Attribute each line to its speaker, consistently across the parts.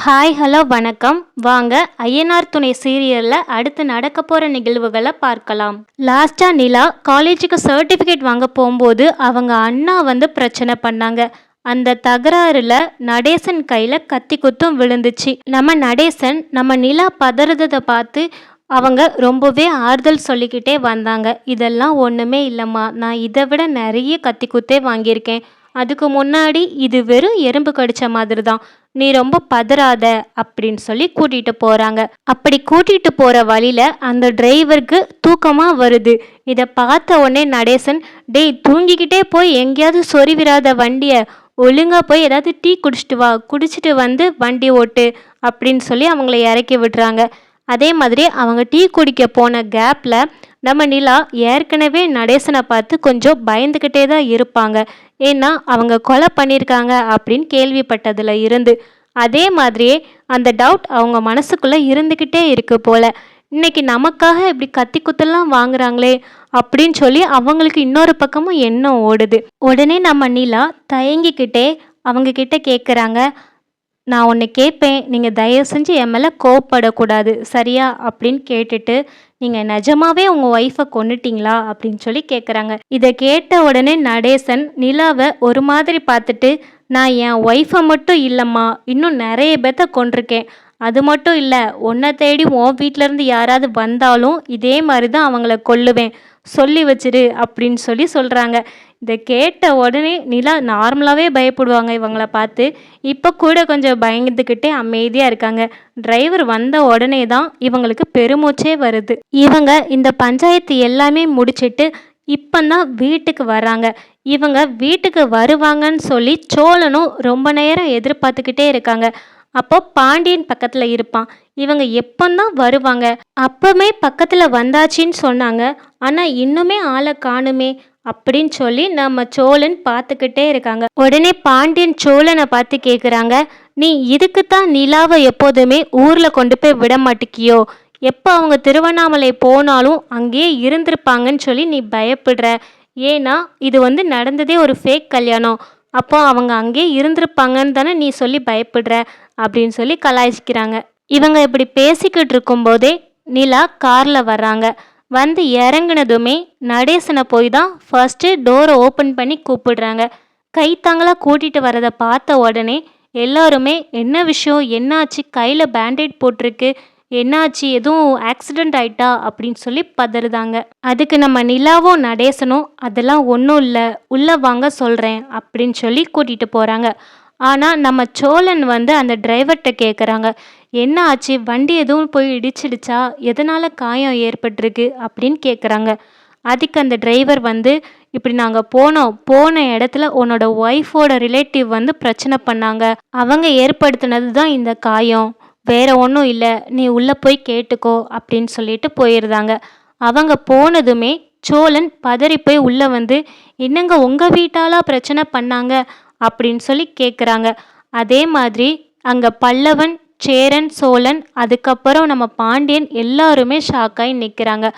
Speaker 1: Hi hello வணக்கம். வாங்க ஐயனார் துணை சீரியலில் அடுத்து நடக்க போகிற நிகழ்வுகளை பார்க்கலாம். லாஸ்ட்டாக நிலா காலேஜுக்கு சர்டிஃபிகேட் வாங்க போகும்போது அவங்க அண்ணா பிரச்சனை பண்ணாங்க. அந்த தகராறுல நடேசன் கையில் கத்தி குத்தும் விழுந்துச்சு. நம்ம நடேசன் நம்ம நிலா பதறதை பார்த்து அவங்க ரொம்பவே ஆறுதல் சொல்லிக்கிட்டே வந்தாங்க. இதெல்லாம் ஒன்றுமே இல்லைம்மா, நான் இதை விட நிறைய கத்தி குத்தே வாங்கியிருக்கேன். அதுக்கு முன்னாடி இது வெறும் எறும்பு கடிச்ச மாதிரி தான், நீ ரொம்ப பதறாத அப்படின்னு சொல்லி கூட்டிட்டு போறாங்க. அப்படி கூட்டிட்டு போற வழியில அந்த டிரைவருக்கு தூக்கமா வருது. இதை பார்த்த உடனே நடேசன், டேய் தூங்கிக்கிட்டே போய் எங்கேயாவது சொறிவிராத வண்டிய ஒழுங்கா போய் ஏதாவது டீ குடிச்சிட்டு வா, குடிச்சிட்டு வந்து வண்டி ஓட்டு அப்படின்னு சொல்லி அவங்கள இறக்கி விடுறாங்க. அதே மாதிரி அவங்க டீ குடிக்க போன கேப்ல நம்ம நிலா ஏற்கனவே நடேசனை பார்த்து கொஞ்சம் பயந்துக்கிட்டே தான் இருப்பாங்க. ஏன்னா அவங்க கொலை பண்ணியிருக்காங்க அப்படின்னு கேள்விப்பட்டதுல இருந்து அதே மாதிரியே அந்த டவுட் அவங்க மனசுக்குள்ளே இருந்துக்கிட்டே இருக்கு போல. இன்னைக்கு நமக்காக இப்படி கத்தி குத்தெல்லாம் வாங்குறாங்களே அப்படின்னு சொல்லி அவங்களுக்கு இன்னொரு பக்கமும் எண்ணம் ஓடுது. உடனே நம்ம நிலா தயங்கிக்கிட்டே அவங்க கிட்ட கேட்குறாங்க, நான் ஒன்று கேட்பேன், நீங்கள் தயவு செஞ்சு என் மேலே கோவப்படக்கூடாது சரியா அப்படின்னு கேட்டுட்டு, நீங்கள் நிஜமாவே உங்கள் ஒய்ஃபை கொன்னுட்டீங்களா அப்படின்னு சொல்லி கேட்குறாங்க. இதை கேட்ட உடனே நடேசன் நிலாவை ஒரு மாதிரி பார்த்துட்டு, நான் என் ஒய்ஃபை மட்டும் இல்லைம்மா, இன்னும் நிறைய பேர்த்த கொண்டிருக்கேன். அது மட்டும் இல்லை, உன்னை தேடி உன் வீட்டிலேருந்து யாராவது வந்தாலும் இதே மாதிரி தான் அவங்கள கொல்லுவேன், சொல்லி வச்சிரு அப்படின்னு சொல்லி சொல்கிறாங்க. இதை கேட்ட உடனே நிலா நார்மலாகவே பயப்படுவாங்க இவங்கள பார்த்து. இப்போ கூட கொஞ்சம் பயந்துக்கிட்டே அமைதியாக இருக்காங்க. டிரைவர் வந்த உடனே தான் இவங்களுக்கு பெருமூச்சே வருது. இவங்க இந்த பஞ்சாயத்து எல்லாமே முடிச்சிட்டு இப்போதான் வீட்டுக்கு வராங்க. இவங்க வீட்டுக்கு வருவாங்கன்னு சொல்லி சோழனும் ரொம்ப நேரம் எதிர்பார்த்துக்கிட்டே இருக்காங்க. அப்போ பாண்டியன் பக்கத்தில் இருப்பான். இவங்க எப்போதான் வருவாங்க, அப்பவுமே பக்கத்தில் வந்தாச்சின்னு சொன்னாங்க, ஆனால் இன்னுமே ஆளை காணுமே அப்படின்னு சொல்லி நம்ம சோழன் பார்த்துக்கிட்டே இருக்காங்க. உடனே பாண்டியன் சோழனை பார்த்து கேட்குறாங்க, நீ இதுக்குத்தான் நிலாவை எப்போதுமே ஊரில் கொண்டு போய் விட மாட்டேக்கியோ? எப்போ அவங்க திருவண்ணாமலை போனாலும் அங்கேயே இருந்திருப்பாங்கன்னு சொல்லி நீ பயப்படுற? ஏன்னா இது நடந்ததே ஒரு ஃபேக் கல்யாணம், அப்போ அவங்க அங்கேயே இருந்திருப்பாங்கன்னு தானே நீ சொல்லி பயப்படுற அப்படின்னு சொல்லி கலாய்ச்சிக்கிறாங்க. இவங்க இப்படி பேசிக்கிட்டு இருக்கும்போதே நிலா காரில் வர்றாங்க. வந்து இறங்குனதுமே நடேசனை போய் தான் ஃபர்ஸ்ட்டு டோரை ஓப்பன் பண்ணி கூப்பிடுறாங்க. கைத்தாங்களாக கூட்டிகிட்டு வரதை பார்த்த உடனே எல்லாருமே என்ன விஷயம், என்னாச்சு, கையில் பேண்டேட் போட்டிருக்கு, என்னாச்சு, எதுவும் ஆக்சிடெண்ட் ஆயிட்டா அப்படின்னு சொல்லி பதறுதாங்க. அதுக்கு நம்ம நிலாவும் நடேசனும் அதெல்லாம் ஒன்றும் இல்லை, உள்ளே வாங்க சொல்கிறேன் அப்படின்னு சொல்லி கூட்டிகிட்டு போகிறாங்க. ஆனால் நம்ம சோழன் அந்த டிரைவர்கிட்ட கேட்குறாங்க, என்ன ஆச்சு, வண்டி எதுவும் போய் இடிச்சிடுச்சா, எதனால் காயம் ஏற்பட்டிருக்கு அப்படின்னு கேட்குறாங்க. அதுக்கு அந்த டிரைவர் இப்படி நாங்கள் போன இடத்துல உன்னோட ஒய்ஃபோட ரிலேட்டிவ் பிரச்சனை பண்ணாங்க, அவங்க ஏற்படுத்தினது தான் இந்த காயம், வேற ஒன்றும் இல்லை, நீ உள்ளே போய் கேட்டுக்கோ அப்படின்னு சொல்லிட்டு போயிருந்தாங்க. அவங்க போனதுமே சோழன் பதறி போய் உள்ளே என்னங்க உங்கள் வீட்டாலா பிரச்சனை பண்ணாங்க அப்படின்னு சொல்லி கேட்குறாங்க. அதே மாதிரி அங்கே பல்லவன், சேரன், சோழன், அதுக்கப்புறம் நம்ம பாண்டியன் எல்லாருமே ஷாக்காகி நிற்கிறாங்க.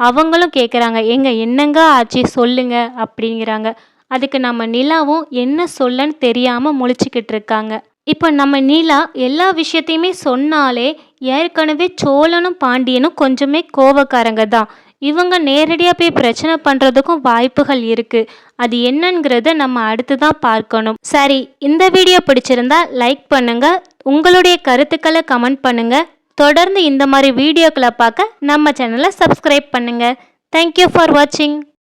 Speaker 1: அவங்களும் கேட்குறாங்க, என்னங்க ஆச்சு சொல்லுங்க அப்படிங்கிறாங்க. அதுக்கு நம்ம நிலாவும் என்ன சொல்லன்னு தெரியாமல் முழிச்சுக்கிட்டு இருக்காங்க. இப்போ நம்ம நிலா எல்லா விஷயத்தையுமே சொன்னாலே ஏற்கனவே சோழனும் பாண்டியனும் கொஞ்சமே கோவக்காரங்க தான். இவங்க நேரடியாக போய் பிரச்சனை பண்ணுறதுக்கும் வாய்ப்புகள் இருக்குது. அது என்னங்கிறத நம்ம அடுத்து தான் பார்க்கணும். சரி, இந்த வீடியோ பிடிச்சிருந்தா லைக் பண்ணுங்கள், உங்களுடைய கருத்துக்களை கமெண்ட் பண்ணுங்கள். தொடர்ந்து இந்த மாதிரி வீடியோக்களை பார்க்க நம்ம சேனலை சப்ஸ்கிரைப் பண்ணுங்கள். தேங்க்யூ ஃபார் வாட்சிங்.